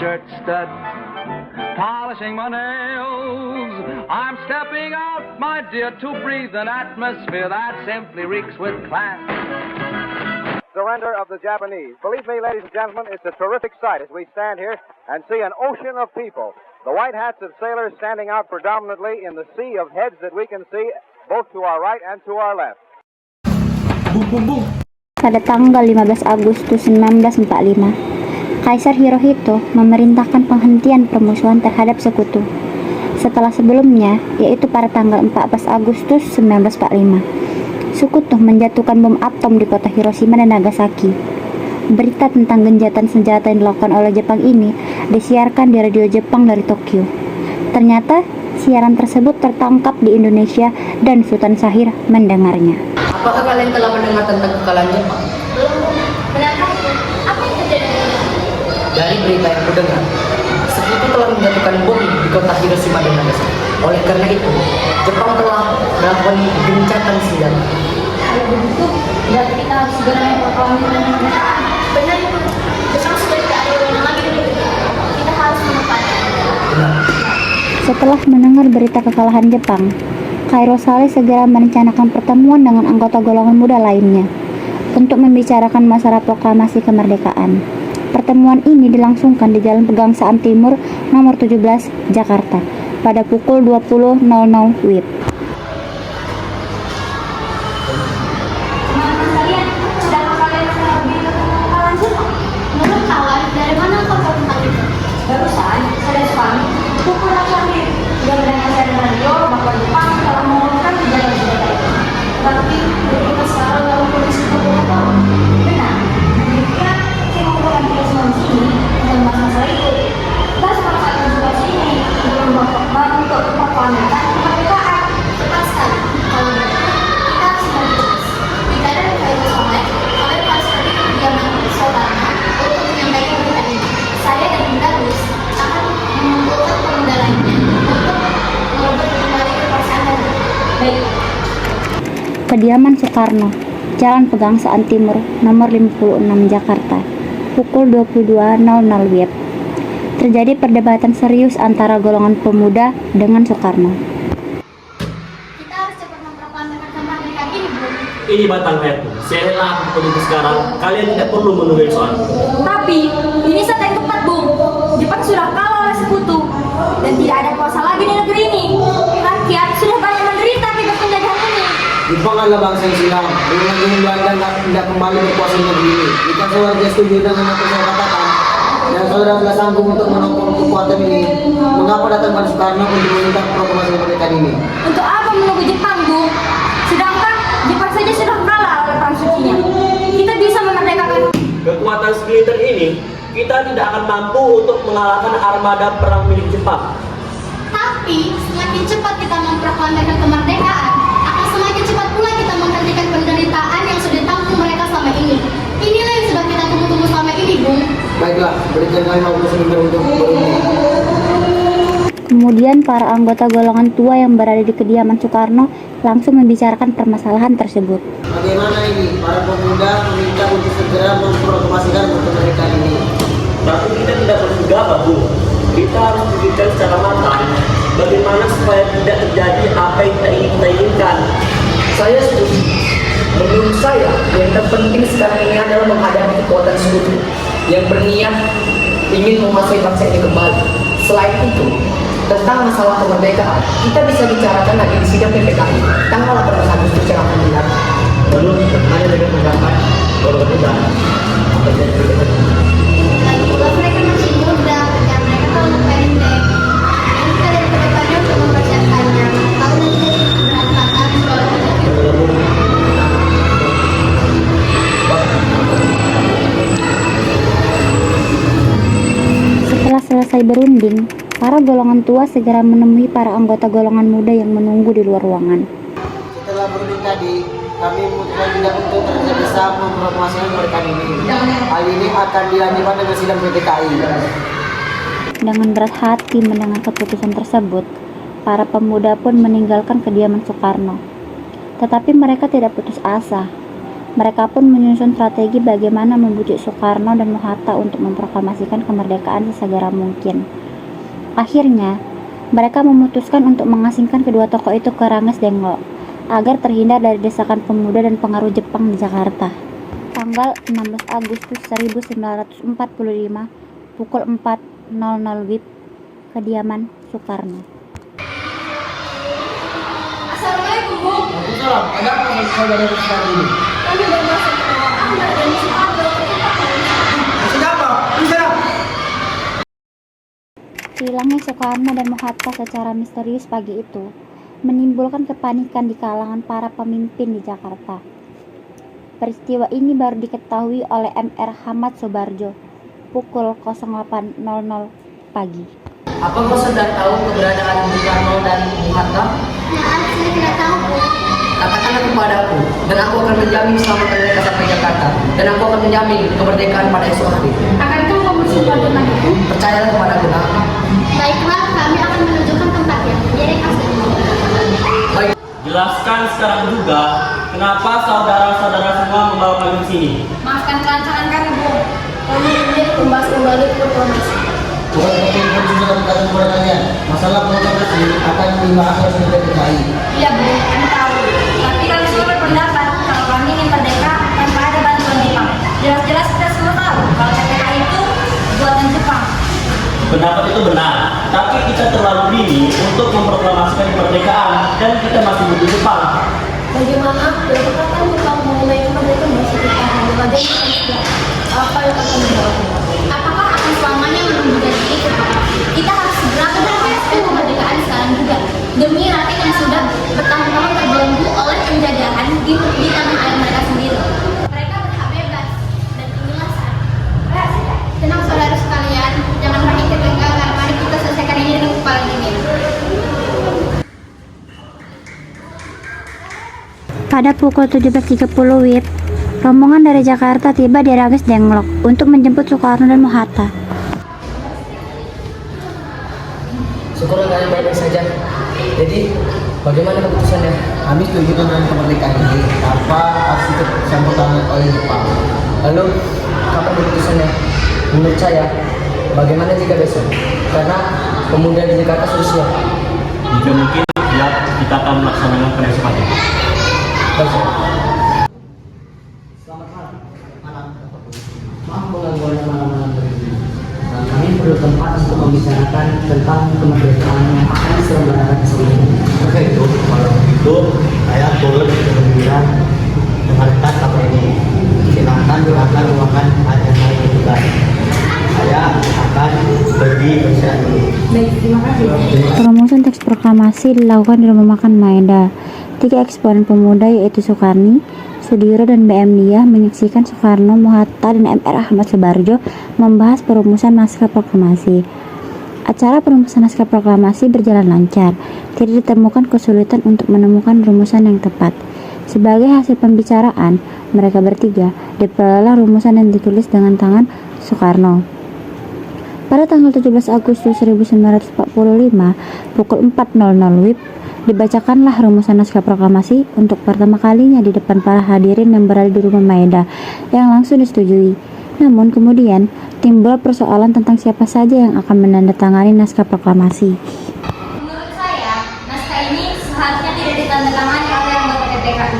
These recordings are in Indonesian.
shirt studs, polishing my nails. I'm stepping out, my dear, to breathe an atmosphere that simply reeks with class. Surrender of the Japanese. Believe me, ladies and gentlemen, it's a terrific sight as we stand here and see an ocean of people. The white hats of sailors standing out predominantly in the sea of heads that we can see both to our right and to our left. Pada tanggal 15 Agustus 1945, Kaisar Hirohito memerintahkan penghentian permusuhan terhadap sekutu. Setelah sebelumnya, yaitu pada tanggal 14 Agustus 1945, sekutu menjatuhkan bom atom di kota Hiroshima dan Nagasaki. Berita tentang genjatan senjata yang dilakukan oleh Jepang ini disiarkan di radio Jepang dari Tokyo. Ternyata, siaran tersebut tertangkap di Indonesia dan Sultan Syahrir mendengarnya. Apakah kalian telah mendengar tentang kekalahan Jepang? Belum. Benarkah itu? Apa yang terjadi? Dari berita yang kudengar, sekutu telah menjatuhkan bom di kota Hiroshima dan Nagasaki. Oleh karena itu, Jepang telah melakukan gencatan senjata. Kalau begitu, berarti kita harus segera melakukan pemerintahan. Benar itu. Jepang sudah tidak ada wewenang lagi di negeri. Kita harus menempatnya. Benar. Setelah mendengar berita kekalahan Jepang, Kairo Saleh segera merencanakan pertemuan dengan anggota golongan muda lainnya untuk membicarakan masalah proklamasi kemerdekaan. Pertemuan ini dilangsungkan di Jalan Pegangsaan Timur nomor 17, Jakarta pada pukul 20.00 WIB. Teman-teman sekalian, sudahkah kalian mengetahui kekalahan Jepang? Menurut kawan, dari mana kau tahu tentang itu? Barusan, saudara suami, pukul Syahrir sudah mendengar siaran radio bahwa Jepang telah mengumumkan kejadian senjata itu. Tapi, kita sekarang dalam kondisi terbuka. Benar, demikian saya mengumpulkan kita semua di sini untuk membahas masalah itu. Kita sepakat juga sini untuk membangun untuk perpameran kemerdekaan. Tepat sekali. Kalau begitu, kita harus bergegas. Jika ada kaitan sama, kami harus pergi ke kediaman saudara untuk menyampaikan berita ini. Saya dan Bunda Luz akan mengumpulkan pemuda lainnya untuk merebut kembali kekuasaan dan baik. Kediaman Soekarno, Jalan Pegangsaan Timur nomor 56, Jakarta, pukul 22.00 WIB. Terjadi perdebatan serius antara golongan pemuda dengan Soekarno. Kita harus cepat memproklamirkan kemerdekaan ini, Bu. Ini batang airku. Saya rela aku politik sekarang. Kalian tidak perlu menunggu soal. Tapi, ini saat yang tepat, Bu. Jepang sudah kalah oleh sekutu dan tidak ada kuasa lagi di negeri ini. Rakyat sudah banyak menderita akibat penjajahan ini. Jepang adalah bangsa yang silam. Dengan Belanda tidak kembali berkuasa di negeri ini. Jika saudara setuju dengan apa yang saya katakan, dan saudara tidak sanggup untuk menopang kekuatan ini, mengapa datang pada Soekarno untuk meminta proklamasi kemerdekaan ini? Untuk apa menunggu Jepang, Bu? Sedangkan Jepang saja sudah kalah oleh perang sucinya. Kita bisa memerdekakan. Kekuatan sekiliter ini, kita tidak akan mampu untuk mengalahkan armada perang milik Jepang. Tapi, semakin cepat kita memproklamirkan kemerdekaan, akan semakin cepat pula kita menghentikan penderitaan yang sudah ditanggung mereka selama ini. Inilah yang sudah kita tunggu-tunggu selama ini, Bung. Baiklah, berikan kami waktu sebentar untuk berunding. Kemudian para anggota golongan tua yang berada di kediaman Soekarno langsung membicarakan permasalahan tersebut. Bagaimana ini? Para pemuda meminta untuk segera memproklamasikan kemerdekaan ini. Tapi kita tidak bergabah, Bu. Kita harus berpikir secara matang bagaimana supaya tidak terjadi apa yang kita inginkan. Saya setuju. Menurut saya, yang terpenting sekarang ini adalah menghadapi kekuatan sekutu yang berniat ingin menguasai bangsa ini kembali. Selain itu, tentang masalah kemerdekaan, kita bisa bicarakan lagi di sidang PPKI tanggal 18 Agustus yang akan datang. Lalu hanya dengan pendapat golongan muda apa yang terjadi. Lagi pula mereka masih muda, kerjaan mereka terlalu pendek. Ini kita dari kedepannya untuk mempersiapkannya. Kalau nanti berantakan, Setelah selesai berunding, para golongan tua segera menemui para anggota golongan muda yang menunggu di luar ruangan. Setelah berunding tadi, kami memutuskan tidak untuk tergesa-gesa memproklamasikan kemerdekaan ini. Hal ini akan dilanjutkan dengan sidang PPKI. Dengan berat hati mendengar keputusan tersebut, para pemuda pun meninggalkan kediaman Soekarno. Tetapi mereka tidak putus asa. Mereka pun menyusun strategi bagaimana membujuk Soekarno dan Hatta untuk memproklamasikan kemerdekaan sesegera mungkin. Akhirnya, mereka memutuskan untuk mengasingkan kedua tokoh itu ke Ranges Denglok agar terhindar dari desakan pemuda dan pengaruh Jepang di Jakarta. Tanggal 16 Agustus 1945, pukul 4.00 WIB, kediaman Soekarno. Assalamualaikum, Bu. Waalaikumsalam. Ada apa dengan saudara sekarang ini? Kami baru masuk ke ruangan dan Soekarno terjebak dalam Siapa? Bisa. Hilangnya Soekarno dan Hatta secara misterius pagi itu menimbulkan kepanikan di kalangan para pemimpin di Jakarta. Peristiwa ini baru diketahui oleh Mr. Ahmad Soebarjo pukul 08.00 pagi. Apa kau sudah tahu keberadaan Bung Karno dan Bung Hatta? Maaf, saya tidak tahu, Bu. Katakanlah kepadaku, dan aku akan menjamin selama mereka sampai Jakarta, dan aku akan menjamin kemerdekaan pada esok hari. Akankah kamu bersumpah dengan itu? Percayalah kepadaku, nak. Baiklah, kami akan menunjukkan tempatnya. Jadi asli. Baik. Jelaskan sekarang juga kenapa saudara-saudara semua membawa kami ke sini. Maafkan kelancaran kami, Bu. Kami ingin membahas kembali proklamasi. Bukan seperti yang sudah berkata kepada kalian. Masalah proklamasi akan dibahas oleh Presiden DKI. Iya, Bu, kami tahu. Tapi kami semua berpendapat kalau kami ingin merdeka tanpa ada bantuan Jepang. Jelas-jelas kita semua tahu kalau PPK itu buatan Jepang. Pendapat itu benar, tapi kita terlalu dini untuk memproklamasikan kemerdekaan dan kita masih butuh Jepang. Bagaimana kesepakatan Jepang mengenai kemerdekaan bahasa kita bagaimana apa yang akan dilakukan? Apakah akan selamanya menunggu dari itu? Kita harus segera memproklamasikan kemerdekaan sekarang juga demi rakyat yang sudah bertahun-tahun terbelenggu oleh penjajahan di tanah air mereka sendiri. Mereka berhak bebas dan inilah saat. Tenang saudara sekalian, jangan panik tegang karena mari kita selesaikan ini dengan kepala dingin. Pada pukul 17.30 WIB, rombongan dari Jakarta tiba di Ranges Denglok untuk menjemput Soekarno dan Hatta. Syukurlah kalian baik-baik saja. Jadi, bagaimana keputusannya? Kami setuju dengan kemerdekaan ini tanpa aksi campur tangan oleh Jepang. Lalu, kapan keputusannya? Menurut saya, bagaimana jika besok? Karena pemuda di Jakarta sudah siap. Jika mungkin, ya kita akan melaksanakan pada esok hari. Baik, Sir. Selamat malam. Maaf mengganggu Anda malam-malam begini. Kami perlu tempat untuk membicarakan tentang kemerdekaan yang akan diselenggarakan esok ini. Oke, itu kalau begitu saya turut bergembira dengarkan apa ini. Silakan akan memakan hari juga. Saya akan pergi bersiap dulu. Baik, terima kasih. Perumusan teks proklamasi dilakukan di Rumah Makan Maeda. 3 eksponen pemuda yaitu Soekarni, Sudiro, dan BM Diah menyaksikan Soekarno, Hatta, dan Mr. Ahmad Soebarjo membahas perumusan naskah proklamasi. Acara perumusan naskah proklamasi berjalan lancar, tidak ditemukan kesulitan untuk menemukan rumusan yang tepat. Sebagai hasil pembicaraan, mereka bertiga diperoleh rumusan yang ditulis dengan tangan Soekarno. Pada tanggal 17 Agustus 1945, pukul 4.00 WIB, dibacakanlah rumusan naskah proklamasi untuk pertama kalinya di depan para hadirin yang berada di Rumah Maeda, yang langsung disetujui. Namun kemudian timbul persoalan tentang siapa saja yang akan menandatangani naskah proklamasi. Menurut saya, naskah ini seharusnya tidak ditandatangani oleh anggota PPKI.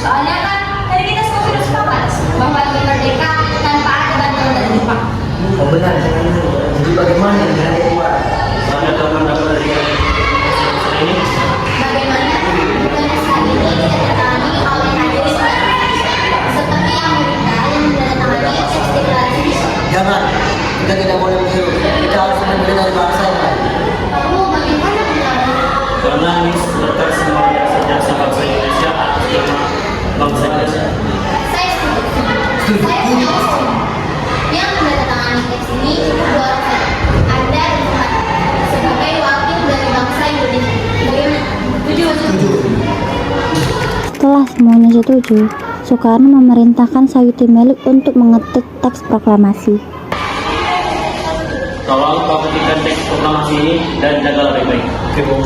Soalnya kan tadi kita semua sudah sepakat bahwa ingin merdeka tanpa ada bantuan dari Jepang. Oh benar. Jadi bagaimana dengan Saya akan mendapat dari ini. Bagaimana bukan naskah ini ditandatangani oleh hadirin seperti Amerika yang menandatangani teks deklarasi. Jangan, kita tidak boleh meniru. Kita harus memberi dari bangsa yang lain. Lalu bagaimana dengan Karena ini terletak semuanya sejak bangsa Indonesia atas nama bangsa Indonesia. saya setuju. Saya setuju. Yang menandatangani teks ini cukup 2 orang saja. Anda dan Tuhan sebagai wakil dari bangsa Indonesia. Bagaimana? Setuju. Setelah semuanya setuju, Soekarno memerintahkan Sayuti Melik untuk mengetik teks proklamasi. Tolong kau ketikkan teks proklamasi ini dan jagalah baik-baik. Oke, Bu.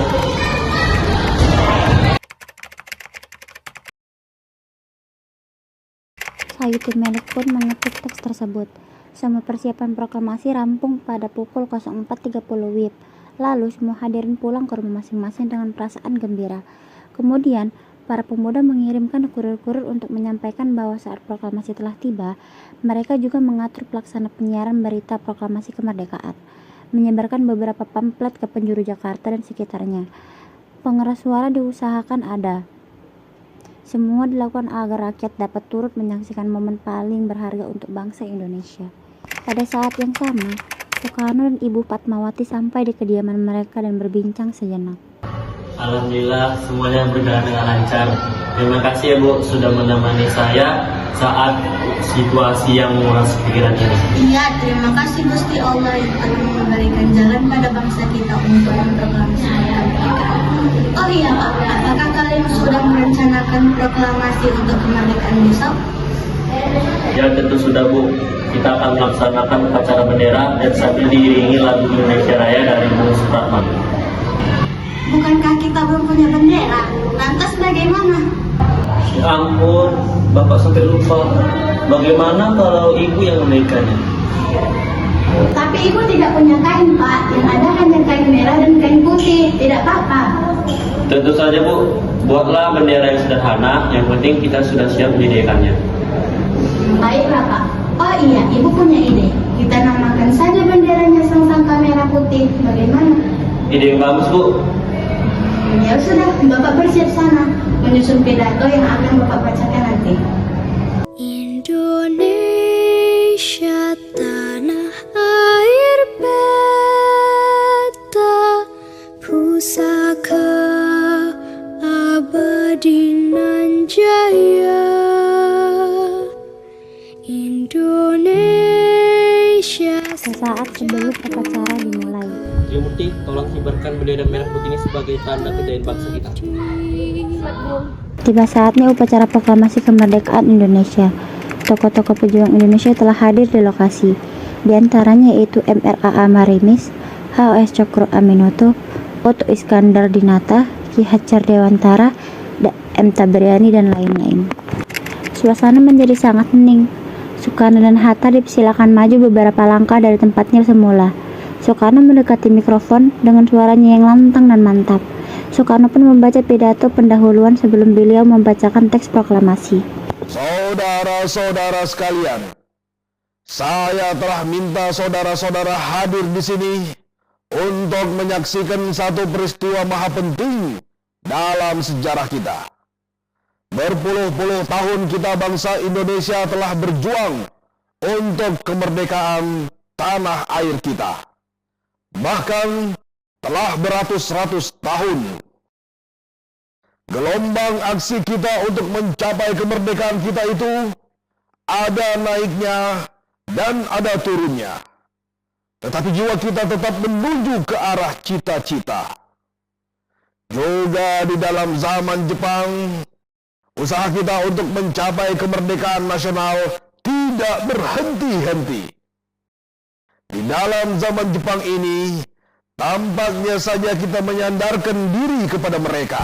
Hayati Melik pun mengetik teks tersebut. Semua persiapan proklamasi rampung pada pukul 04.30 WIB. Lalu semua hadirin pulang ke rumah masing-masing dengan perasaan gembira. Kemudian, para pemuda mengirimkan kurir-kurir untuk menyampaikan bahwa saat proklamasi telah tiba, mereka juga mengatur pelaksana penyiaran berita proklamasi kemerdekaan, menyebarkan beberapa pamflet ke penjuru Jakarta dan sekitarnya. Pengeras suara diusahakan ada. Semua dilakukan agar rakyat dapat turut menyaksikan momen paling berharga untuk bangsa Indonesia. Pada saat yang sama, Soekarno dan Ibu Fatmawati sampai di kediaman mereka dan berbincang sejenak. Alhamdulillah semuanya berjalan dengan lancar. Terima kasih ya Bu sudah menemani saya saat situasi yang menguras pikiran ini. Iya, terima kasih Gusti Allah yang telah memberikan jalan pada bangsa kita untuk memproklamasi kemerdekaan. Oh iya Pak, apakah kalian sudah merencanakan proklamasi untuk kemerdekaan besok? Ya tentu sudah Bu. Kita akan melaksanakan upacara bendera dan sambil diiringi lagu Indonesia Raya dari Bung Supratman. Bukankah kita belum punya bendera? Lantas bagaimana? Ya ampun, Bapak sampai lupa. Bagaimana kalau Ibu yang menaikkannya? Tapi Ibu tidak punya kain Pak, yang ada hanya kain merah dan kain putih, tidak apa-apa. Tentu saja Bu, buatlah bendera yang sederhana, yang penting kita sudah siap menyediakannya. Baiklah Pak. Oh iya, Ibu punya ide. Kita namakan saja benderanya Sang-Sangka Merah Putih. Bagaimana? Ide yang bagus Bu. Ya sudah, Bapak bersiap sana menyusun pidato yang akan Bapak bacakan nanti. Indonesia tanah air beta, pusaka abadi nan jaya. Indonesia. Sesaat sebelum upacara dimulai, Trimurti, tolong kibarkan bendera merah putih ini sebagai tanda kejayaan bangsa kita. tiba saatnya upacara proklamasi kemerdekaan Indonesia. Tokoh-tokoh pejuang Indonesia telah hadir di lokasi. Di antaranya yaitu MRA Marimis, HOS Cokro Aminoto, Oto Iskandar Dinata, Ki Hajar Dewantara, M. Tabriani, dan lain-lain. Suasana menjadi sangat hening. Soekarno dan Hatta dipersilakan maju beberapa langkah dari tempatnya semula. Soekarno mendekati mikrofon dengan suaranya yang lantang dan mantap. Soekarno pun membaca pidato pendahuluan sebelum beliau membacakan teks proklamasi. Saudara-saudara sekalian, saya telah minta saudara-saudara hadir di sini untuk menyaksikan satu peristiwa maha penting dalam sejarah kita. Berpuluh-puluh tahun kita bangsa Indonesia telah berjuang untuk kemerdekaan tanah air kita. Bahkan telah beratus-ratus tahun. Gelombang aksi kita untuk mencapai kemerdekaan kita itu ada naiknya dan ada turunnya. Tetapi jiwa kita tetap menuju ke arah cita-cita. Juga di dalam zaman Jepang, usaha kita untuk mencapai kemerdekaan nasional tidak berhenti-henti. Di dalam zaman Jepang ini, tampaknya saja kita menyandarkan diri kepada mereka.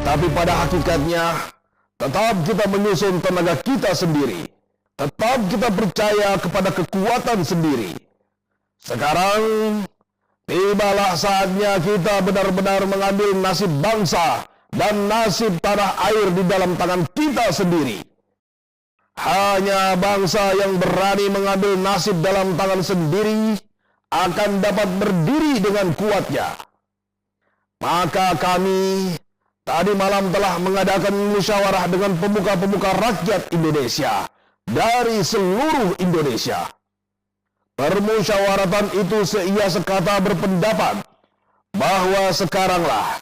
Tetapi pada hakikatnya, tetap kita menyusun tenaga kita sendiri. Tetap kita percaya kepada kekuatan sendiri. Sekarang, tibalah saatnya kita benar-benar mengambil nasib bangsa dan nasib tanah air di dalam tangan kita sendiri. Hanya bangsa yang berani mengambil nasib dalam tangan sendiri akan dapat berdiri dengan kuatnya. Maka kami tadi malam telah mengadakan musyawarah dengan pemuka-pemuka rakyat Indonesia dari seluruh Indonesia. Permusyawaratan itu seia sekata berpendapat bahwa sekaranglah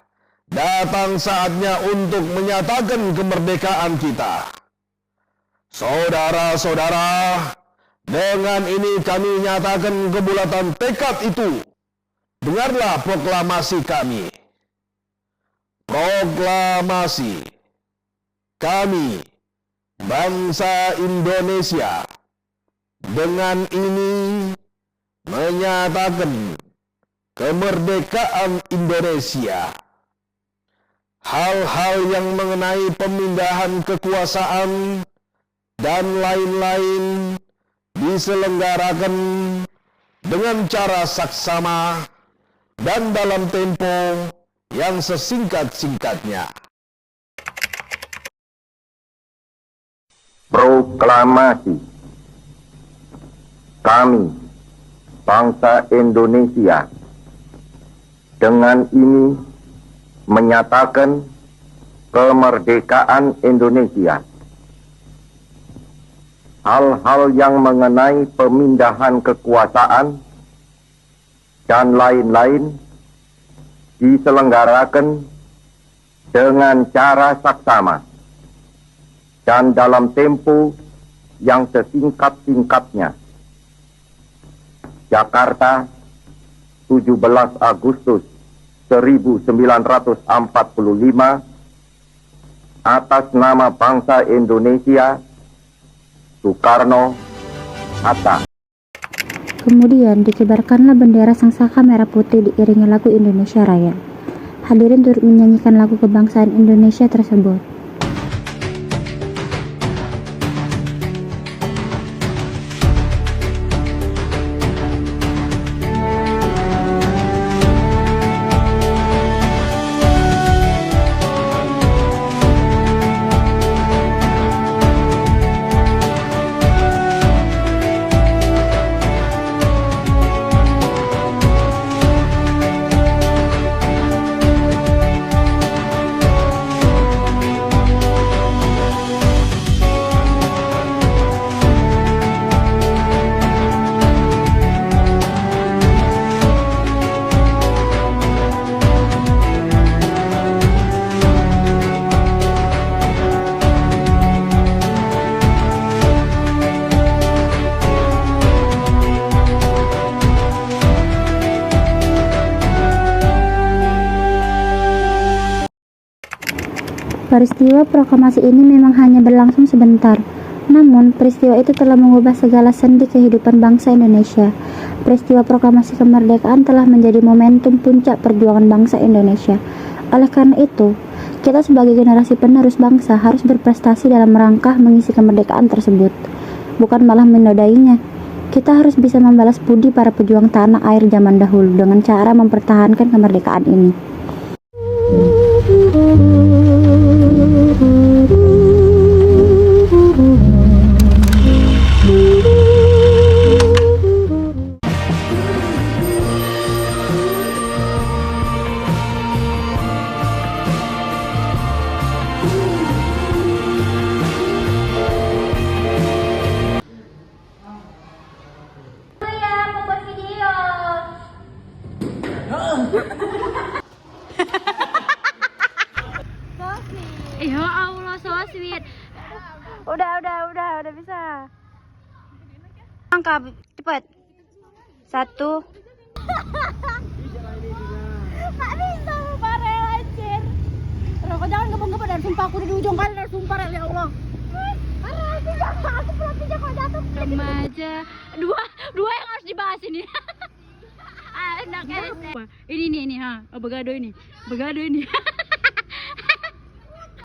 datang saatnya untuk menyatakan kemerdekaan kita. Saudara-saudara, dengan ini kami nyatakan kebulatan tekad itu. Dengarlah proklamasi kami. Proklamasi kami, bangsa Indonesia, dengan ini menyatakan kemerdekaan Indonesia. Hal-hal yang mengenai pemindahan kekuasaan dan lain-lain diselenggarakan dengan cara saksama dan dalam tempo yang sesingkat-singkatnya. Proklamasi. Kami, bangsa Indonesia, dengan ini menyatakan kemerdekaan Indonesia. Hal-hal yang mengenai pemindahan kekuasaan dan lain-lain diselenggarakan dengan cara saksama dan dalam tempo yang sesingkat-singkatnya. Jakarta, 17 Agustus 1945, atas nama bangsa Indonesia, Soekarno, Hatta. Kemudian dikibarkanlah bendera sangsaka merah putih diiringi lagu Indonesia Raya. Hadirin turut menyanyikan lagu kebangsaan Indonesia tersebut. Peristiwa proklamasi ini memang hanya berlangsung sebentar, namun peristiwa itu telah mengubah segala sendi kehidupan bangsa Indonesia. Peristiwa proklamasi kemerdekaan telah menjadi momentum puncak perjuangan bangsa Indonesia. Oleh karena itu, kita sebagai generasi penerus bangsa harus berprestasi dalam rangka mengisi kemerdekaan tersebut, bukan malah menodainya. Kita harus bisa membalas budi para pejuang tanah air zaman dahulu dengan cara mempertahankan kemerdekaan ini. Ya Allah, so sweet. Udah bisa. Angka cepat. 1. Nggak bisa, Farel anjir. Kau jangan ngebang-ngebang dan sumpah aku di ujung kali dan sumpah Rel, ya Allah. Aku pelatihnya kalau jatuh. Remaja. Dua yang harus dibahas ini. Anak ini ha, begado ini.